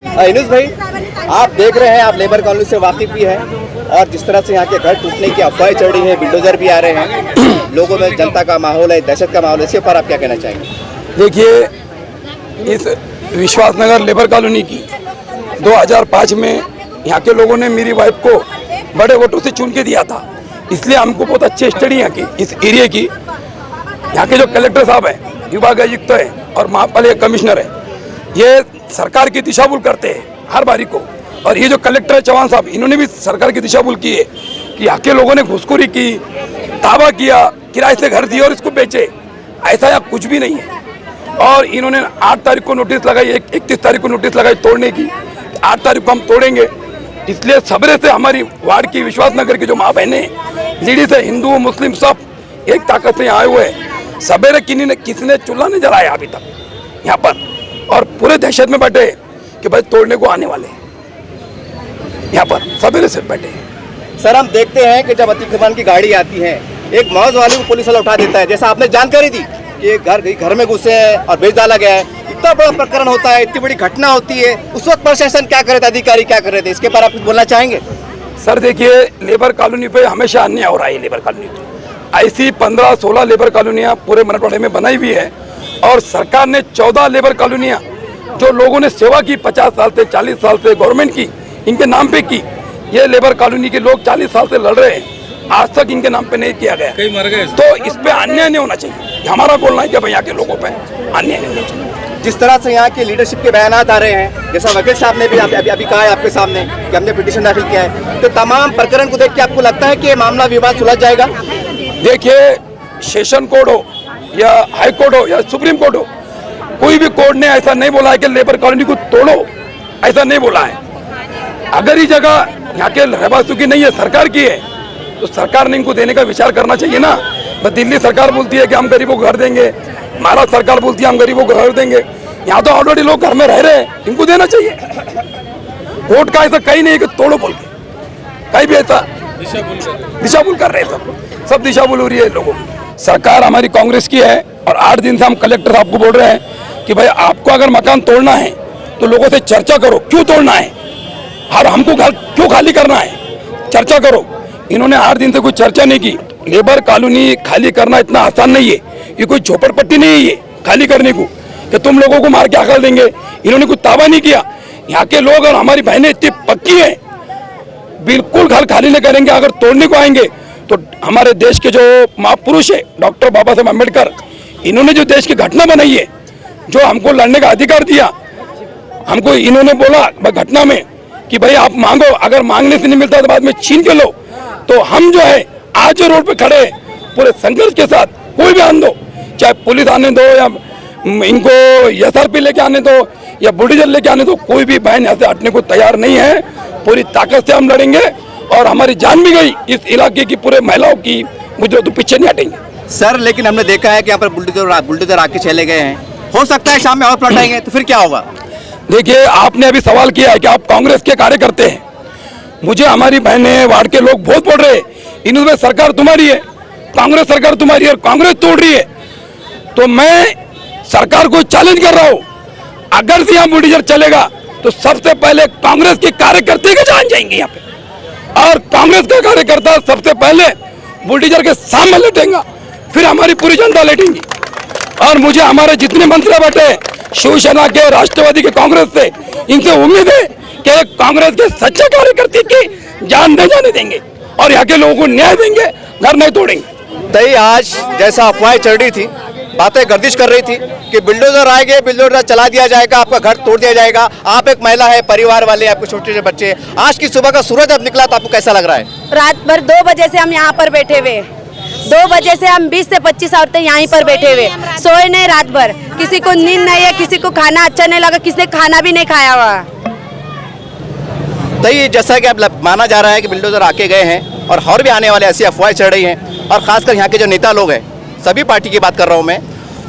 इनुस भाई, आप देख रहे हैं, आप लेबर कॉलोनी से वाकिफ भी है और जिस तरह से यहाँ के घर टूटने की अफवाहें चढ़ रही हैं, बिल्डोजर भी आ रहे हैं, लोगों में जनता का माहौल है, दहशत का माहौल है, इसके ऊपर आप क्या कहना चाहेंगे? देखिए, इस विश्वासनगर लेबर कॉलोनी की 2005 में यहाँ के लोगों ने मेरी वाइफ को बड़े वोटों से चुन के दिया था, इसलिए हमको बहुत अच्छी स्टडी यहाँ की इस एरिया की। यहाँ के जो कलेक्टर साहब हैं, विभाग आयुक्त है और महापालिका कमिश्नर है, ये सरकार की दिशाभूल करते हैं हर बारी को। और ये जो कलेक्टर है चौहान साहब, इन्होंने भी सरकार की दिशाभूल की है कि यहाँ के लोगों ने घुसखोरी की, दावा किया, किराए से घर दिए और इसको बेचे। ऐसा यहाँ कुछ भी नहीं है। और इन्होंने 8 तारीख को नोटिस लगाई, 31 तारीख को नोटिस लगाई तोड़ने की। 8 तारीख को हम तोड़ेंगे, इसलिए सबरे से हमारी वार्ड की विश्वासनगर की जो माँ बहनें, लेडीज है, हिंदू मुस्लिम सब एक ताकत से यहाँ आए हुए हैं। सबेरे किसी ने चूल्हा नहीं जलाया अभी तक यहाँ पर, और पूरे दहशत में बैठे कि भाई तोड़ने को आने वाले यहाँ पर सबेरे से बैठे। सर, हम देखते हैं कि जब अतिक्रमण की गाड़ी आती है, एक मौज वाले को पुलिस वाला उठा देता है, जैसा आपने जानकारी दी कि एक घर में घुसे हैं और बेच डाला गया है। इतना बड़ा प्रकरण होता है, इतनी बड़ी घटना होती है, उस वक्त प्रशासन क्या कर रहे थे, अधिकारी क्या कर रहे थे, इसके पर आप कुछ बोलना चाहेंगे? सर देखिए, लेबर कॉलोनी पे हमेशा अन्याय हो रहा है। लेबर कॉलोनी पे ऐसी 15-16 लेबर कॉलोनियाँ पूरे मराठवाड़े में बनाई हुई है और सरकार ने 14 लेबर कॉलोनियाँ जो लोगों ने सेवा की 50 साल से 40 साल से गवर्नमेंट की, इनके नाम पे की। ये लेबर कॉलोनी के लोग 40 साल से लड़ रहे हैं, आज तक इनके नाम पे नहीं किया गया, कई मर गए। तो इस पे अन्याय नहीं होना चाहिए। हमारा बोलना है कि भाई यहाँ के लोगों पे अन्याय नहीं होना चाहिए। जिस तरह से यहाँ के लीडरशिप के बयानात आ रहे हैं, जैसा वकील साहब ने भी अभी कहा है आपके सामने कि हमने पिटीशन दाखिल किया है, तो तमाम प्रकरण को देख के आपको लगता है कि ये मामला विवाद सुलझ जाएगा? देखिए, सेशन कोर्ट हो या हाई कोर्ट हो या सुप्रीम कोर्ट हो, कोई भी कोर्ट ने ऐसा नहीं बोला है कि लेबर कॉलोनी को तोड़ो, ऐसा नहीं बोला है। अगर ये जगह यहाँ के रहवासियों की नहीं है, सरकार की है, तो सरकार ने इनको देने का विचार करना चाहिए ना। बस दिल्ली सरकार बोलती है कि हम गरीबों को घर देंगे, महाराष्ट्र सरकार बोलती है हम गरीबों को घर देंगे। यहाँ तो ऑलरेडी लोग घर में रह रहे हैं, इनको देना चाहिए। कोर्ट का ऐसा कहीं नहीं है कि तोड़ो बोल के, कहीं भी ऐसा दिशाभूल कर रहे हैं। सब दिशाभूल हो रही है लोगों की। सरकार हमारी कांग्रेस की है और 8 दिन से हम कलेक्टर साहब को बोल रहे हैं कि भाई आपको अगर मकान तोड़ना है तो लोगों से चर्चा करो, क्यों तोड़ना है और हमको घर क्यों खाली करना है, चर्चा करो। इन्होंने 8 दिन से कोई चर्चा नहीं की। लेबर कॉलोनी खाली करना इतना आसान नहीं है, ये कोई झोपड़पट्टी नहीं है ये खाली करने को कि तुम लोगों को मार के आकर देंगे। इन्होंने कोई दावा नहीं किया। यहाँ के लोग और हमारी बहनें इतनी पक्की है, बिल्कुल घर खाली नहीं करेंगे। अगर तोड़ने को आएंगे तो हमारे देश के जो महापुरुष है डॉक्टर बाबा साहब अम्बेडकर, इन्होंने जो देश की घटना बनाई है, जो हमको लड़ने का अधिकार दिया, हमको इन्होंने बोला घटना में कि भाई आप मांगो, अगर मांगने से नहीं मिलता तो बाद में छीन के लो। तो हम जो है आज जो रोड पे खड़े हैं पूरे संघर्ष के साथ, कोई भी आने दो, चाहे पुलिस आने दो या इनको SRP लेके आने दो या बुलडोजर लेके आने दो, कोई भी बहन यहाँ से हटने को तैयार नहीं है। पूरी ताकत से हम लड़ेंगे और हमारी जान भी गई इस इलाके की पूरे महिलाओं की, मुझे तो पीछे नहीं हटेंगे। सर, लेकिन हमने देखा है कि यहाँ पर बुलडोजर आके चले गए हैं, हो सकता है शाम में और पलट आएंगे, तो फिर क्या होगा? देखिए, आपने अभी सवाल किया है कि आप कांग्रेस के कार्यकर्ते हैं। मुझे हमारी बहनें, वार्ड के लोग बहुत बोल रहे हैं, इन्होंने सरकार तुम्हारी है, कांग्रेस सरकार तुम्हारी है और कांग्रेस तोड़ रही है। तो मैं सरकार को चैलेंज कर रहा हूँ, अगर से यहाँ बुलडोजर चलेगा तो सबसे पहले कांग्रेस के कार्यकर्ते के जान जाएंगे यहाँ पे, और कांग्रेस का कार्यकर्ता सबसे पहले बुलडोजर के सामने लेटेगा, फिर हमारी पूरी जनता लेटेंगी। और मुझे हमारे जितने मंत्री बैठे शिवसेना के, राष्ट्रवादी के, कांग्रेस से, इनसे उम्मीद है कि कांग्रेस के सच्चे कार्यकर्ता की जान नहीं जाने देंगे और यहाँ के लोगों को न्याय देंगे, घर नहीं तोड़ेंगे। तई आज जैसा अफवाहें चढ़ रही थी, बातें गर्दिश कर रही थी कि बुलडोजर आएंगे, बुलडोजर चला दिया जाएगा, आपका घर तोड़ दिया जाएगा। आप एक महिला है, परिवार वाले, आपके छोटे छोटे बच्चे। आज की सुबह का सूरज जब निकला तो आपको कैसा लग रहा है? रात भर 2 बजे से हम यहाँ पर बैठे हुए, 2 बजे से हम 20 से 25 औरतें यहीं पर बैठे हुए, सोए नहीं रात भर। किसी को नींद नहीं है, किसी को खाना अच्छा नहीं लगा, किसी ने खाना भी नहीं खाया हुआ। तो ये जैसा कि अब माना जा रहा है कि बुलडोजर आके गए हैं और भी आने वाले, ऐसी अफवाहें चढ़ रही हैं, और खासकर यहाँ के जो नेता लोग हैं, सभी पार्टी की बात कर रहा हूँ मैं,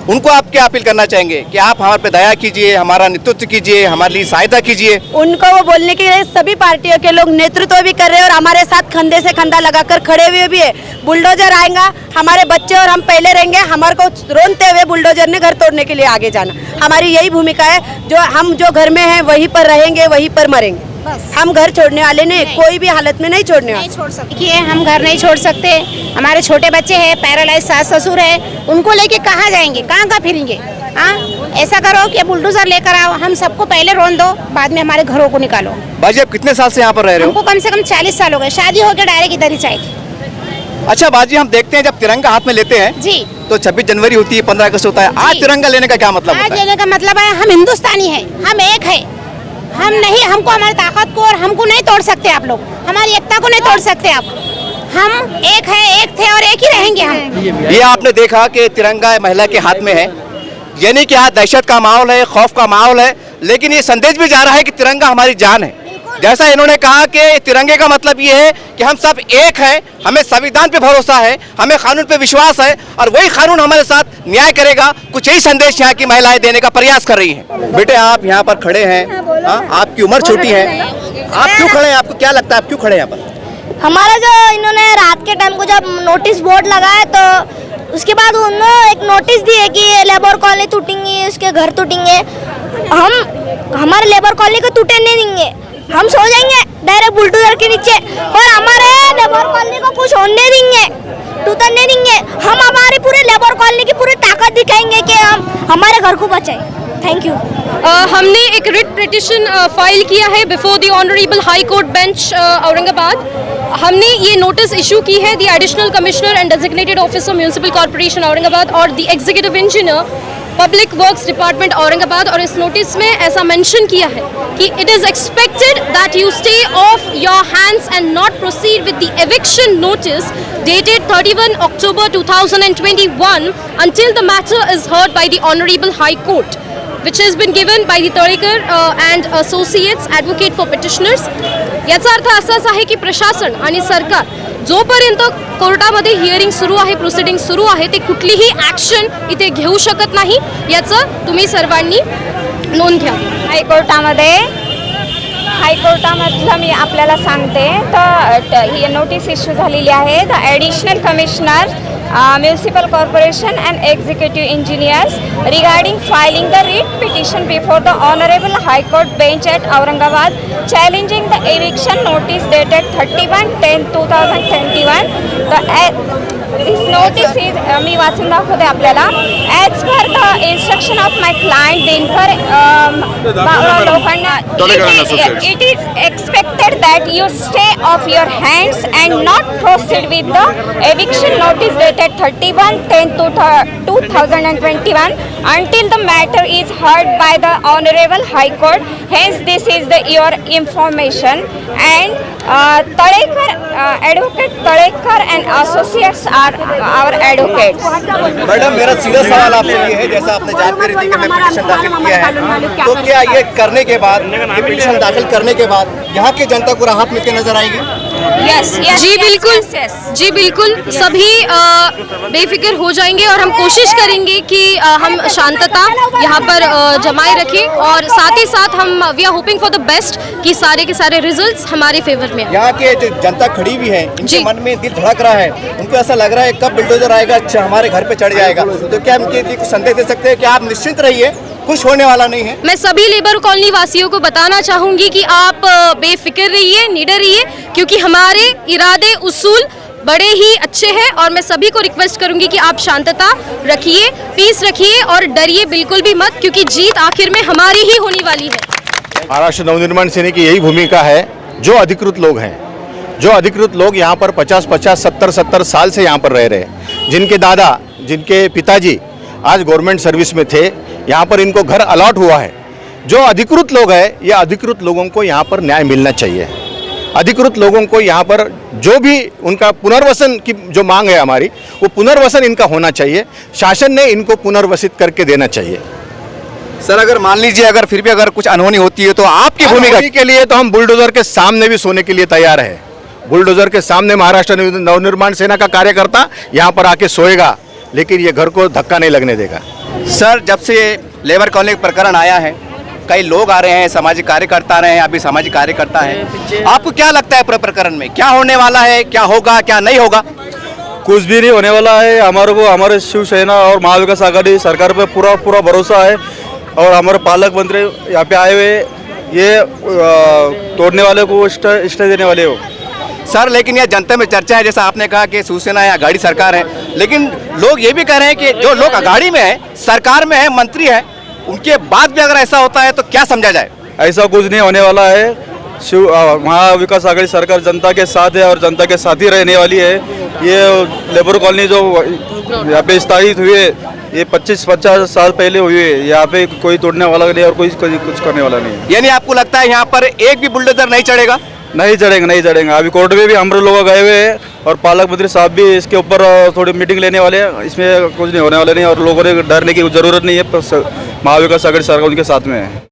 उनको आप क्या अपील करना चाहेंगे कि आप हमारे पे दया कीजिए, हमारा नेतृत्व कीजिए, हमारे लिए सहायता कीजिए? उनको वो बोलने के लिए सभी पार्टियों के लोग नेतृत्व भी कर रहे हैं और हमारे साथ कंधे से कंधा लगाकर खड़े हुए भी है। बुलडोजर आएगा, हमारे बच्चे और हम पहले रहेंगे, हमारे को रोनते हुए बुलडोजर ने घर तोड़ने के लिए आगे जाना। हमारी यही भूमिका है, जो घर में है वहीं पर रहेंगे, वहीं पर मरेंगे। हम घर छोड़ने वाले नहीं, कोई भी हालत में नहीं छोड़ने वाले। नहीं छोड़ सकते, हम घर नहीं छोड़ सकते। हमारे छोटे बच्चे हैं, पैरालाइज सास ससुर है, उनको लेके कहाँ जाएंगे, कहाँ फिरेंगे? हाँ, ऐसा करो कि बुलडोजर लेकर आओ, हम सबको पहले रोन दो, बाद में हमारे घरों को निकालो। बाजी, आप कितने साल से यहाँ पर रह रहे हो? हमको कम से कम 40 साल हो गए, शादी होकर डायरेक्ट इधर ही चाहिए। अच्छा बाजी, हम देखते हैं जब तिरंगा हाथ में लेते हैं जी, तो 26 जनवरी होती है, 15 अगस्त होता है। आज तिरंगा लेने का क्या मतलब आज होता है? लेने का मतलब है हम हिंदुस्तानी है, हम एक है, हम नहीं, हमको हमारी ताकत को और हमको नहीं तोड़ सकते आप लोग, हमारी एकता को नहीं तोड़ सकते आप। हम एक है, एक थे और एक ही रहेंगे हम। ये आपने देखा कि तिरंगा महिला के हाथ में है, यानी कि यहाँ दहशत का माहौल है, खौफ का माहौल है, लेकिन ये संदेश भी जा रहा है कि तिरंगा हमारी जान है। जैसा इन्होंने कहा कि तिरंगे का मतलब ये है कि हम सब एक हैं, हमें संविधान पे भरोसा है, हमें कानून पे विश्वास है और वही कानून हमारे साथ न्याय करेगा। कुछ यही संदेश यहाँ की महिलाएं देने का प्रयास कर रही हैं। बेटे, आप यहाँ पर खड़े हैं, आपकी उम्र छोटी है, आप क्यों खड़े हैं? आपको क्या लगता है आप क्यों खड़े हैं यहाँ पर? हमारा जो इन्होंने रात के टाइम को जब नोटिस बोर्ड लगाया तो उसके बाद उन्होंने एक नोटिस दी है कि ये लेबर कॉलोनी टूटेंगी, उसके घर टूटेंगे। हम हमारे लेबर कॉलोनी को टूटे नहीं देंगे, हम सो जाएंगे डायरेक्ट बुलडोजर के नीचे और हमारे लेबर कॉलोनी को कुछ होने देंगे, टूटने नहीं देंगे। हम हमारी पूरे लेबर कॉलोनी की पूरी ताकत दिखाएंगे कि हम हमारे घर को बचाएं। Thank you. हमने एक रिट पिटिशन फाइल किया है before the honourable high court bench Aurangabad. हमने ये नोटिस इशू की है the additional commissioner and designated officer municipal corporation Aurangabad और the executive engineer public works department Aurangabad. और इस नोटिस में ऐसा मेंशन किया है कि it is expected that you stay off your hands and not proceed with the eviction notice dated 31 October 2021 until the matter is heard by the Honorable High Court, which has been given by the Tadekar and Associates Advocate for Petitioners. याचा अर्थ असाच आहे की प्रशासन आणि सरकार जोपर्यंत कोर्टामध्ये hearing सुरू आहे, प्रोसिडिंग सुरू आहे, ते कुठलीही ॲक्शन इथे घेऊ शकत नाही, याचं तुम्ही सर्वांनी नोंद घ्या. हायकोर्टामधलं मी आपल्याला सांगते तर ही नोटीस इश्यू झालेली आहे. The additional commissioner municipal corporation and executive engineers regarding filing the writ petition before the honourable high court bench at Aurangabad challenging the eviction notice dated 31/10/2021. This notice is me वाचून दाखवते आपल्याला. As per the instruction of my client Dinkar लोकांना it is expected that you stay off your hands and not proceed with the eviction notice dated 31/10/2021 until the matter is heard by the Honorable High Court. Hence, this is your information. And Tadekar, Advocate Tadekar and Associates are our advocates. Madam, मेरा सीधा सवाल आपसे ये है, जैसा आपने जानकारी दी कि मैं पिटीशन दाखिल किया है, तो क्या ये करने के बाद, ये पिटीशन दाखिल करने के बाद यहाँ की जनता को राहत मिलती नजर आएगी? Yes, yes, जी yes, बिल्कुल, yes, yes. जी बिल्कुल, सभी बेफिक्र हो जाएंगे और हम कोशिश करेंगे कि हम शांतता यहाँ पर जमाए रखें और साथ ही साथ हम we are hoping for the best कि सारे के सारे रिजल्ट्स हमारे फेवर में आए. यहाँ के जो जनता खड़ी हुई है, इनके मन में दिल धड़क रहा है, उनको ऐसा लग रहा है कब बुलडोजर आएगा, अच्छा हमारे घर पे चढ़ जाएगा. तो क्या हम इनके लिए कुछ संदेश दे सकते हैं कि आप निश्चिंत रहिए, कुछ होने वाला नहीं है? मैं सभी लेबर कॉलोनी वासियों को बताना चाहूँगी कि आप बेफिक्र रहिए, निडर रहिए, क्योंकि हमारे इरादे उसूल बड़े ही अच्छे हैं और मैं सभी को रिक्वेस्ट करूंगी कि आप शांतता रखिए, पीस रखिए और डरिए बिल्कुल भी मत, क्योंकि जीत आखिर में हमारी ही होने वाली है. महाराष्ट्र नवनिर्माण सेना की यही भूमिका है. जो अधिकृत लोग हैं, जो अधिकृत लोग यहाँ पर 50-50, 70-70 साल से यहाँ पर रह रहे हैं, जिनके दादा, जिनके पिताजी आज गवर्नमेंट सर्विस में थे, यहाँ पर इनको घर अलॉट हुआ है. जो अधिकृत लोग हैं, ये अधिकृत लोगों को यहाँ पर न्याय मिलना चाहिए. अधिकृत लोगों को यहाँ पर जो भी उनका पुनर्वसन की जो मांग है हमारी, वो पुनर्वसन इनका होना चाहिए. शासन ने इनको पुनर्वसित करके देना चाहिए. सर, अगर मान लीजिए अगर फिर भी अगर कुछ अनहोनी होती है तो आपकी भूमिका के लिए तो हम बुलडोजर के सामने भी सोने के लिए तैयार है. बुलडोजर के सामने महाराष्ट्र नवनिर्माण सेना का कार्यकर्ता यहाँ पर आके सोएगा, लेकिन ये घर को धक्का नहीं लगने देगा. सर, जब से लेबर कॉलोनी का प्रकरण आया है, कई लोग आ रहे हैं, सामाजिक कार्यकर्ता आ रहे हैं, आप भी सामाजिक कार्यकर्ता हैं, आपको क्या लगता है पूरे प्रकरण में क्या होने वाला है, क्या होगा, क्या नहीं होगा? कुछ भी नहीं होने वाला है। हमारे को हमारे शिवसेना और महाविकास आघाड़ी सरकार पे पूरा भरोसा है और हमारे पालक मंत्री यहाँ पे आए हुए ये तोड़ने वाले को स्टे देने वाले हो। सर, लेकिन यह जनता में चर्चा है, जैसा आपने कहा कि शिवसेना या अघाड़ी सरकार है, लेकिन लोग ये भी कह रहे हैं कि जो लोग अघाड़ी में है, सरकार में है, मंत्री है, उनके बाद भी अगर ऐसा होता है तो क्या समझा जाए? ऐसा कुछ नहीं होने वाला है। महाविकास आघाड़ी सरकार जनता के साथ है और जनता के साथ ही रहने वाली है। ये लेबर कॉलोनी जो यहाँ पे स्थापित हुई है, ये 25-50 साल पहले हुई है। यहाँ पे कोई तोड़ने वाला नहीं और कोई कुछ करने वाला नहीं है। यानी आपको लगता है यहाँ पर एक भी बुलडोजर नहीं चढ़ेगा? नहीं चढ़ेंगे। अभी कोर्ट में भी हम लोग गए हुए हैं और पालक मंत्री साहब भी इसके ऊपर थोड़ी मीटिंग लेने वाले हैं। इसमें कुछ नहीं होने वाला नहीं और लोगों ने डरने की जरूरत नहीं है। महाविकास आघाड़ी सरकार उनके साथ में है।